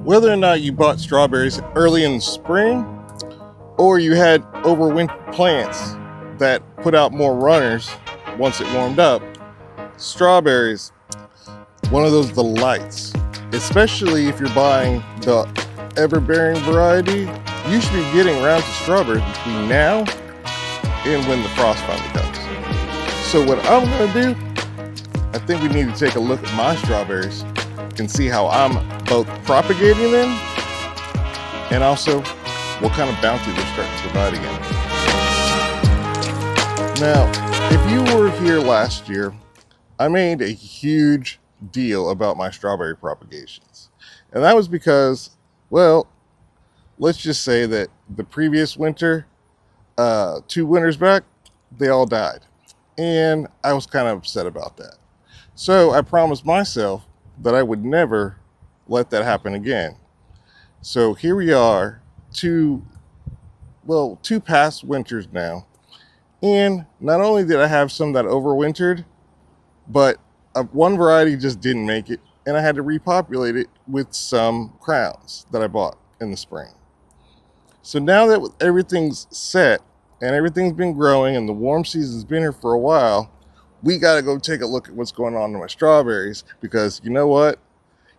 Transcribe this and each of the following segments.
Whether or not you bought strawberries early in the spring or you had overwintered plants that put out more runners once it warmed up, strawberries, one of those delights. Especially if you're buying the ever-bearing variety, you should be getting around to strawberries between now and when the frost finally comes. So what I'm gonna do, I think we need to take a look at my strawberries and see how I'm both propagating them and also what kind of bounty they're starting to provide again. Now, if you were here last year, I made a huge deal about my strawberry propagations. And that was because, well, let's just say that the previous winter, 2 winters back, they all died. And I was kind of upset about that. So I promised myself that I would never let that happen again. So here we are, two past winters now. And not only did I have some that overwintered, but one variety just didn't make it, and I had to repopulate it with some crowns that I bought in the spring. So now that everything's set and everything's been growing and the warm season's been here for a while, we got to go take a look at what's going on in my strawberries, because you know what?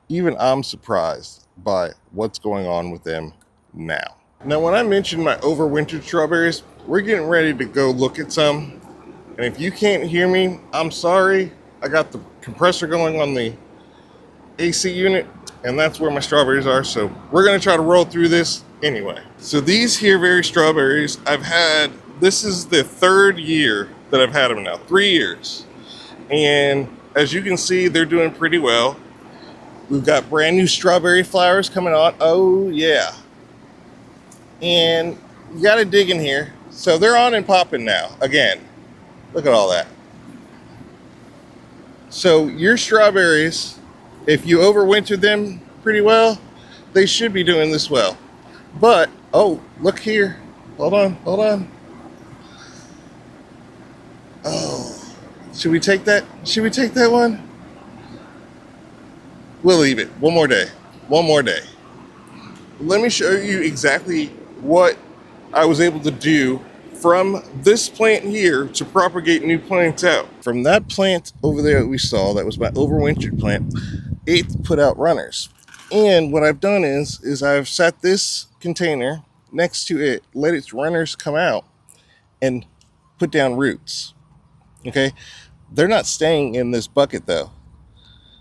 Even I'm surprised by what's going on with them now. Now, when I mentioned my overwintered strawberries, we're getting ready to go look at some. And if you can't hear me, I'm sorry. I got the compressor going on the AC unit, and that's where my strawberries are. So we're gonna try to roll through this anyway. So these here very strawberries, this is the 3rd year that I've had them now, 3 years. And as you can see, they're doing pretty well. We've got brand new strawberry flowers coming on. Oh yeah. And you gotta dig in here. So they're on and popping now, again. Look at all that. So your strawberries, if you overwintered them pretty well, they should be doing this well. But, oh, look here. Hold on. Oh, should we take that? Should we take that one? We'll leave it. One more day. Let me show you exactly what I was able to do from this plant here to propagate new plants out. From that plant over there that we saw, that was my overwintered plant, it put out runners. And what I've done is I've set this container next to it, let its runners come out and put down roots. Okay, they're not staying in this bucket though.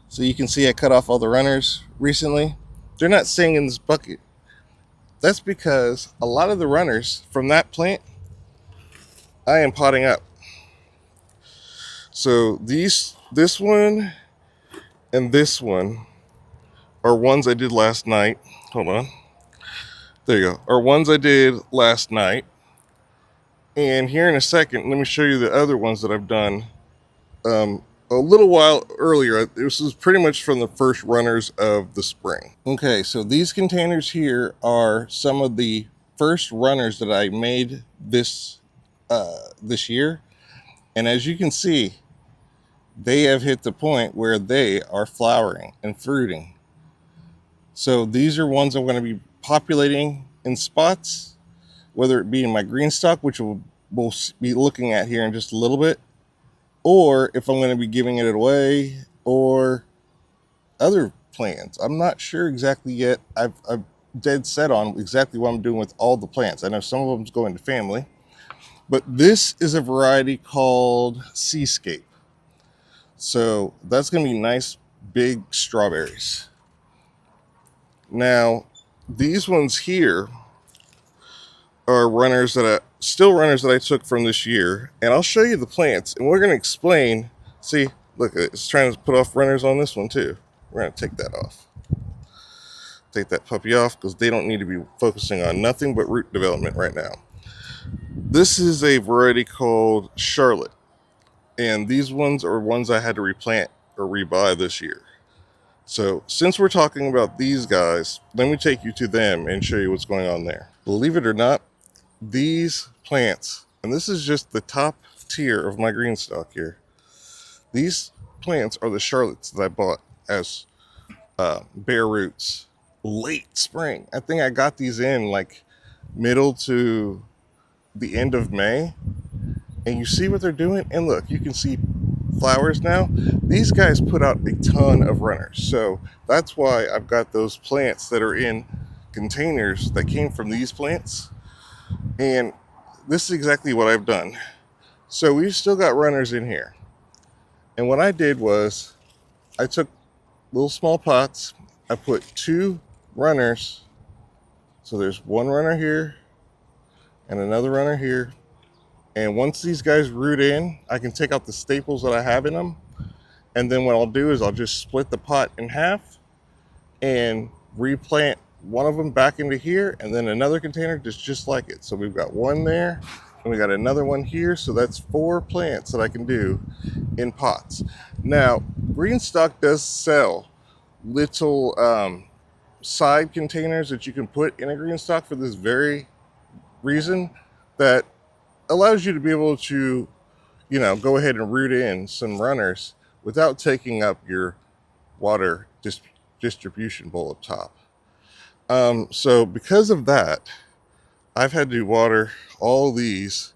So you can see I cut off all the runners recently. They're not staying in this bucket. That's because a lot of the runners from that plant I am potting up. So this one and this one are ones I did last night. Hold on. There you go. Are ones I did last night. And here in a second, let me show you the other ones that I've done a little while earlier. This is pretty much from the first runners of the spring. Okay, so these containers here are some of the first runners that I made this year. And as you can see, they have hit the point where they are flowering and fruiting. So these are ones I'm going to be populating in spots, whether it be in my GreenStalk, which we'll be looking at here in just a little bit, or if I'm going to be giving it away, or other plants. I'm not sure exactly yet. I'm dead set on exactly what I'm doing with all the plants. I know some of them's going to family, but this is a variety called Seascape. So that's going to be nice big strawberries. Now, these ones here are runners that I took from this year, and I'll show you the plants, and we're going to explain. See, look, it's trying to put off runners on this one too. We're going to take that off. Take that puppy off because they don't need to be focusing on nothing but root development right now. This is a variety called Charlotte, and these ones are ones I had to replant or rebuy this year. So since we're talking about these guys, let me take you to them and show you what's going on there. Believe it or not, these plants, and this is just the top tier of my GreenStalk here, these plants are the Charlottes that I bought as bare roots. late spring. I think I got these in like middle to the end of May. And you see what they're doing? And look, you can see flowers now. These guys put out a ton of runners. So that's why I've got those plants that are in containers that came from these plants. And this is exactly what I've done. So we've still got runners in here. And what I did was I took little small pots. I put 2 runners. So there's one runner here and another runner here. And once these guys root in, I can take out the staples that I have in them. And then what I'll do is I'll just split the pot in half and replant one of them back into here, and then another container just like it. So we've got one there and we got another one here. So that's 4 plants that I can do in pots. Now, GreenStalk does sell little side containers that you can put in a GreenStalk for this very reason, that allows you to be able to, go ahead and root in some runners without taking up your water distribution bowl up top. So because of that, I've had to water all these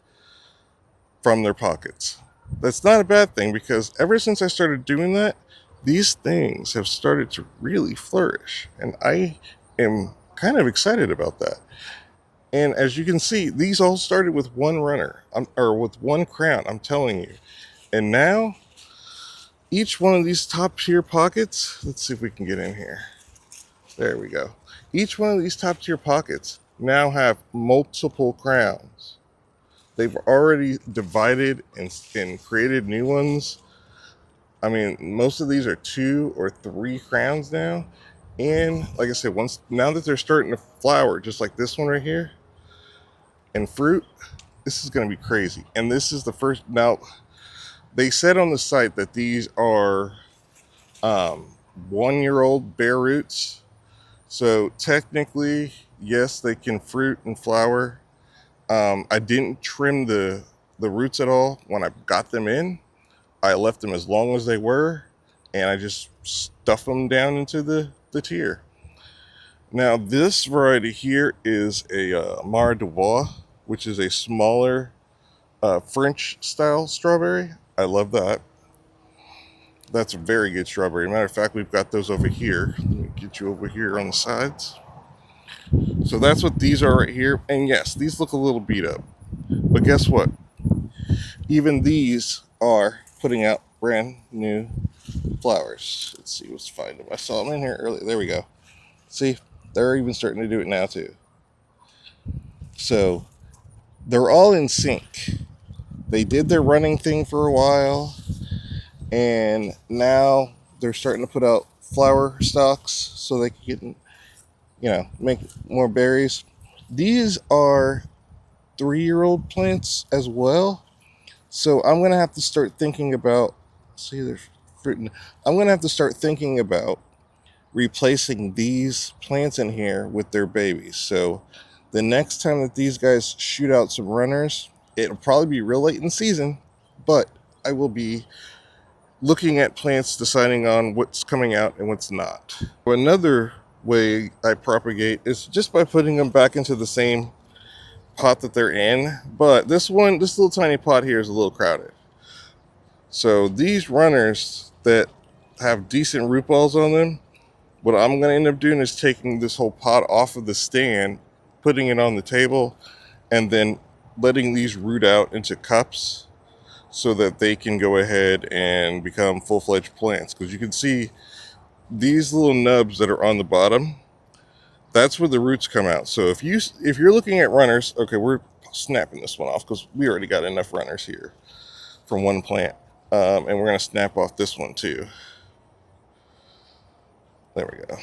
from their pockets. That's not a bad thing, because ever since I started doing that, these things have started to really flourish. And I am kind of excited about that. And as you can see, these all started with one runner, or with one crown, I'm telling you. And now, each one of these top tier pockets, let's see if we can get in here. There we go. Each one of these top tier pockets now have multiple crowns. They've already divided and created new ones. I mean, most of these are 2 or 3 crowns now. And like I said, now that they're starting to flower, just like this one right here, and fruit, this is going to be crazy. And this is the first. Now, they said on the site that these are 1-year-old bare roots. So technically, yes, they can fruit and flower. I didn't trim the roots at all when I got them in. I left them as long as they were, and I just stuffed them down into the tier. Now, this variety here is a Mar de Bois, which is a smaller French style strawberry. I love that. That's a very good strawberry. Matter of fact, we've got those over here. Let me get you over here on the sides. So that's what these are right here. And yes, these look a little beat up. But guess what? Even these are putting out brand new flowers. Let's see, let's find them. I saw them in here earlier. There we go. See, they're even starting to do it now too. So they're all in sync. They did their running thing for a while, and now they're starting to put out flower stalks so they can make more berries. These are 3-year-old plants as well. So I'm going to have to start thinking about, see, there's fruit. I'm going to have to start thinking about replacing these plants in here with their babies. So the next time that these guys shoot out some runners, it'll probably be real late in the season, but I will be looking at plants, deciding on what's coming out and what's not. Another way I propagate is just by putting them back into the same pot that they're in, but this little tiny pot here is a little crowded. So these runners that have decent root balls on them, what I'm going to end up doing is taking this whole pot off of the stand, putting it on the table, and then letting these root out into cups so that they can go ahead and become full-fledged plants. Because you can see these little nubs that are on the bottom, that's where the roots come out. So if you're looking at runners, okay, we're snapping this one off because we already got enough runners here from one plant. And we're going to snap off this one too. There we go.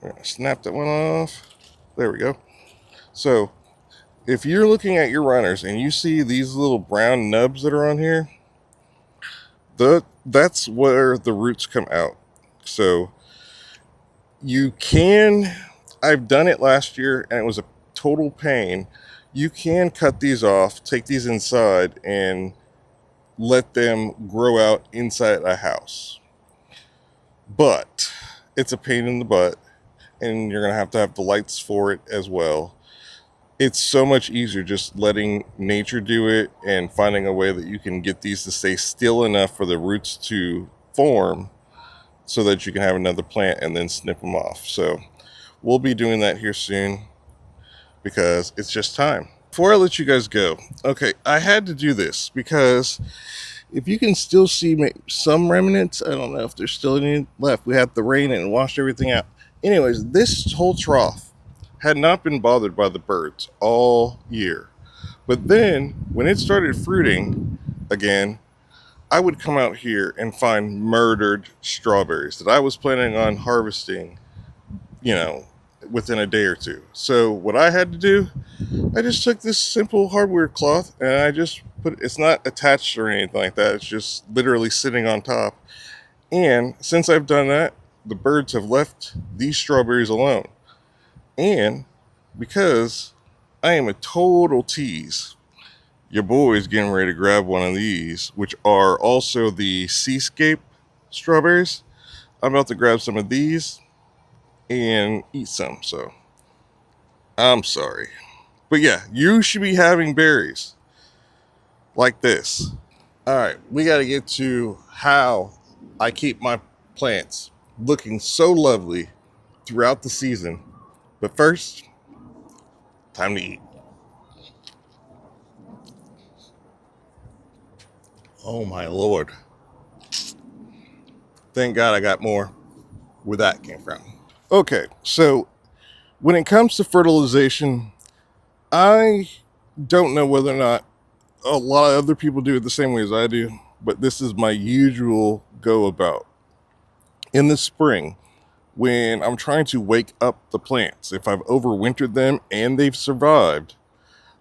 We're going to snap that one off. There we go. So if you're looking at your runners and you see these little brown nubs that are on here, that's where the roots come out. So I've done it last year and it was a total pain. You can cut these off, take these inside, and let them grow out inside a house. But it's a pain in the butt. and you're going to have the lights for it as well. It's so much easier just letting nature do it and finding a way that you can get these to stay still enough for the roots to form so that you can have another plant and then snip them off. So we'll be doing that here soon because it's just time. Before I let you guys go, okay, I had to do this because if you can still see some remnants, I don't know if there's still any left. We had the rain and it washed everything out. Anyways, this whole trough had not been bothered by the birds all year. But then, when it started fruiting again, I would come out here and find murdered strawberries that I was planning on harvesting, you know, within a day or two. So what I had to do, I just took this simple hardware cloth and I just it's not attached or anything like that. It's just literally sitting on top. And since I've done that, the birds have left these strawberries alone. And because I am a total tease, your boy is getting ready to grab one of these, which are also the Seascape strawberries. I'm about to grab some of these and eat some. So I'm sorry. But yeah, you should be having berries like this. All right, we got to get to how I keep my plants looking so lovely throughout the season. But first, time to eat. Oh my Lord. Thank God I got more where that came from. Okay, so when it comes to fertilization, I don't know whether or not a lot of other people do it the same way as I do, but this is my usual go about. In the spring, when I'm trying to wake up the plants, if I've overwintered them and they've survived,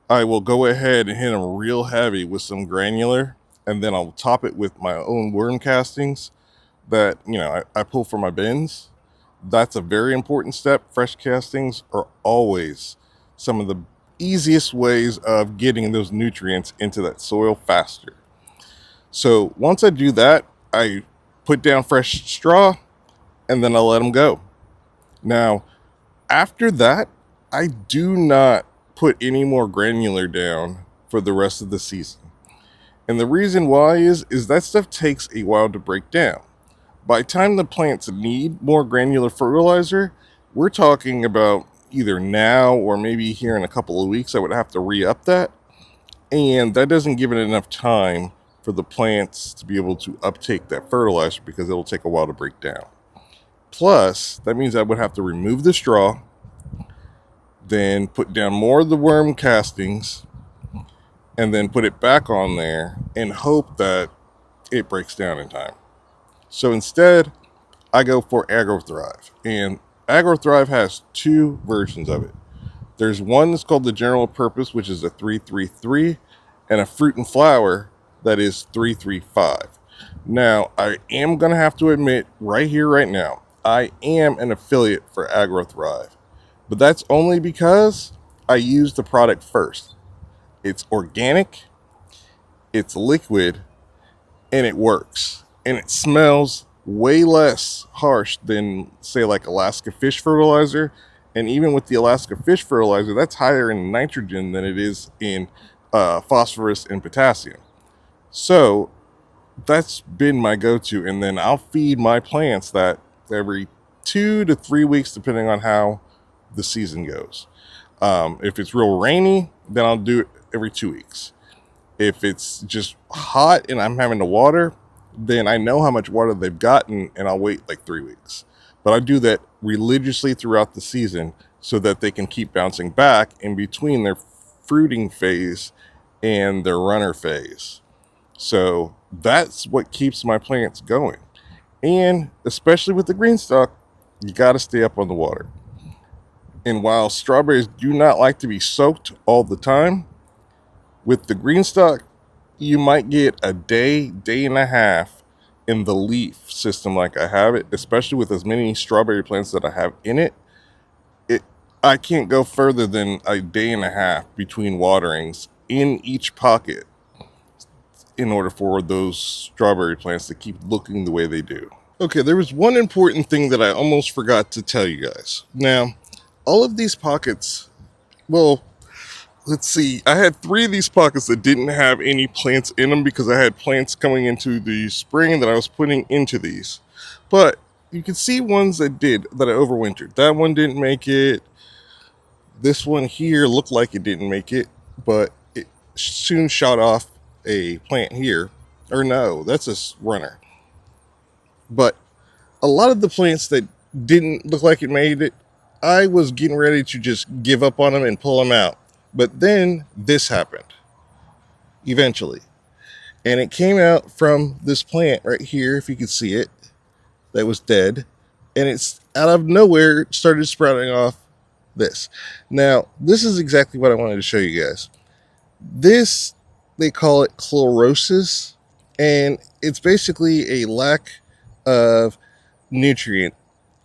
I will go ahead and hit them real heavy with some granular, and then I'll top it with my own worm castings that, I pull from my bins. That's a very important step. Fresh castings are always some of the easiest ways of getting those nutrients into that soil faster. So once I do that, I put down fresh straw and then I let them go. Now, after that, I do not put any more granular down for the rest of the season. And the reason why is that stuff takes a while to break down. By the time the plants need more granular fertilizer, we're talking about either now or maybe here in a couple of weeks, I would have to re-up that. And that doesn't give it enough time for the plants to be able to uptake that fertilizer because it'll take a while to break down. Plus, that means I would have to remove the straw, then put down more of the worm castings, and then put it back on there and hope that it breaks down in time. So instead, I go for AgroThrive. And AgroThrive has two versions of it. There's one that's called the general purpose, which is a 333, and a fruit and flower that is 335. Now, I am going to have to admit right here, right now, I am an affiliate for AgroThrive. But that's only because I use the product first. It's organic, it's liquid, and it works. And it smells way less harsh than, say, like Alaska fish fertilizer. And even with the Alaska fish fertilizer, that's higher in nitrogen than it is in phosphorus and potassium. So that's been my go-to. And then I'll feed my plants that every 2 to 3 weeks, depending on how the season goes. If it's real rainy, then I'll do it every 2 weeks. If it's just hot and I'm having to water, then I know how much water they've gotten and I'll wait like 3 weeks. But I do that religiously throughout the season so that they can keep bouncing back in between their fruiting phase and their runner phase. So that's what keeps my plants going. And especially with the GreenStalk, you got to stay up on the water. And while strawberries do not like to be soaked all the time, with the GreenStalk, you might get a day and a half in the leaf system like I have it, especially with as many strawberry plants that I have in it. I can't go further than a day and a half between waterings in each pocket in order for those strawberry plants to keep looking the way they do. Okay, there was one important thing that I almost forgot to tell you guys. Now, all of these pockets, well, let's see, I had 3 of these pockets that didn't have any plants in them because I had plants coming into the spring that I was putting into these. But you can see ones that did, that I overwintered. That one didn't make it. This one here looked like it didn't make it, but it soon shot off a plant here. Or no, that's a runner. But a lot of the plants that didn't look like it made it, I was getting ready to just give up on them and pull them out. But then this happened eventually. And it came out from this plant right here, if you can see it, that was dead. And it's out of nowhere started sprouting off this. Now, this is exactly what I wanted to show you guys. This, they call it chlorosis, and it's basically a lack of nutrient.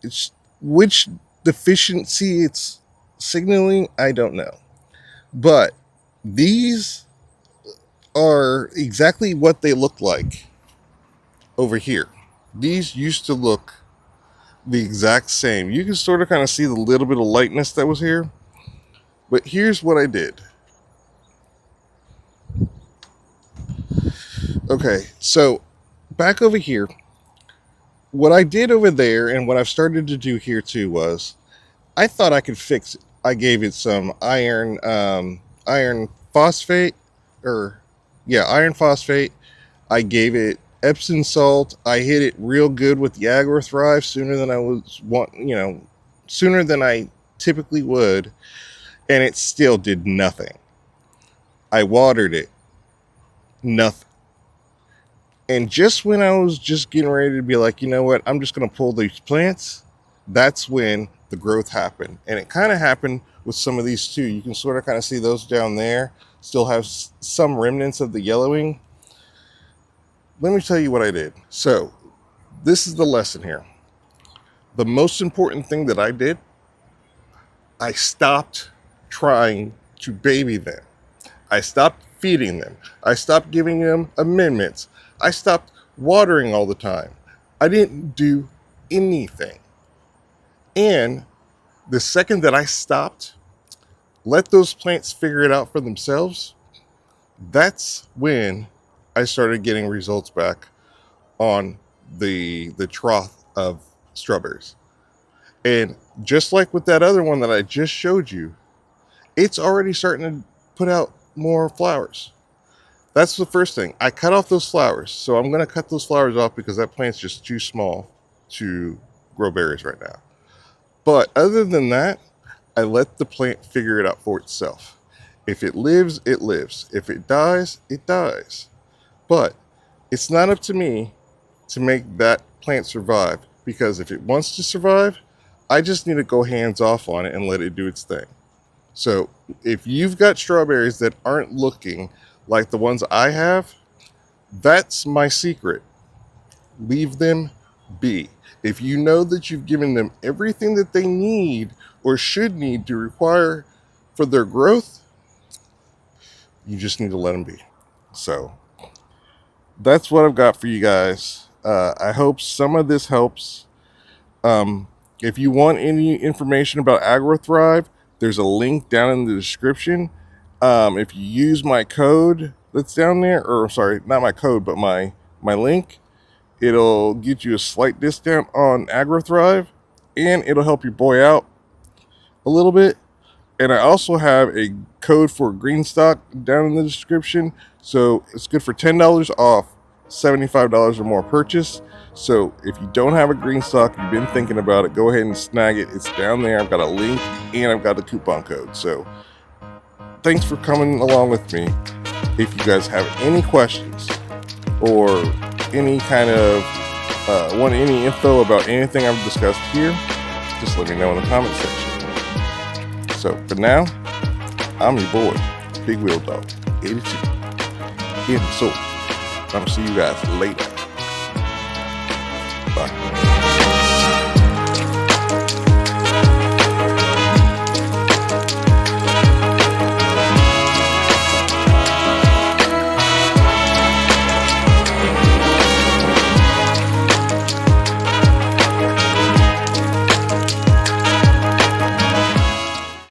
It's which deficiency it's signaling, I don't know. But these are exactly what they look like over here. These used to look the exact same. You can sort of kind of see the little bit of lightness that was here. But here's what I did. Okay, so back over here, what I did over there and what I've started to do here too was I thought I could fix it. I gave it some iron phosphate, iron phosphate. I gave it Epsom salt. I hit it real good with the AgroThrive sooner than I typically would, and it still did nothing. I watered it, nothing. And just when I was just getting ready to be like, you know what, I'm just going to pull these plants, that's when the growth happened. And it kind of happened with some of these too. You can sort of kind of see those down there still have some remnants of the yellowing. Let me tell you what I did. So this is the lesson here. The most important thing that I did, I stopped trying to baby them. I stopped feeding them. I stopped giving them amendments. I stopped watering all the time. I didn't do anything. And the second that I stopped, let those plants figure it out for themselves, that's when I started getting results back on the trough of strawberries. And just like with that other one that I just showed you, it's already starting to put out more flowers. That's the first thing. I cut off those flowers. So I'm going to cut those flowers off because that plant's just too small to grow berries right now. But other than that, I let the plant figure it out for itself. If it lives, it lives. If it dies, it dies. But it's not up to me to make that plant survive, because if it wants to survive, I just need to go hands off on it and let it do its thing. So if you've got strawberries that aren't looking like the ones I have, that's my secret. Leave them be. If you know that you've given them everything that they need or should need to require for their growth, you just need to let them be. So that's what I've got for you guys. I hope some of this helps. If you want any information about AgroThrive, there's a link down in the description. If you use my code that's down there, or sorry, not my code, but my link, it'll get you a slight discount on AgroThrive, and it'll help your boy out a little bit. And I also have a code for GreenStalk down in the description, so it's good for $10 off $75 or more purchase. So if you don't have a GreenStalk, you've been thinking about it, go ahead and snag it. It's down there. I've got a link and I've got a coupon code. So thanks for coming along with me. If you guys have any questions or any kind of want any info about anything I've discussed here, just let me know in the comment section. So for now, I'm your boy, Big Wheel Dog 82. So I'm gonna see you guys later.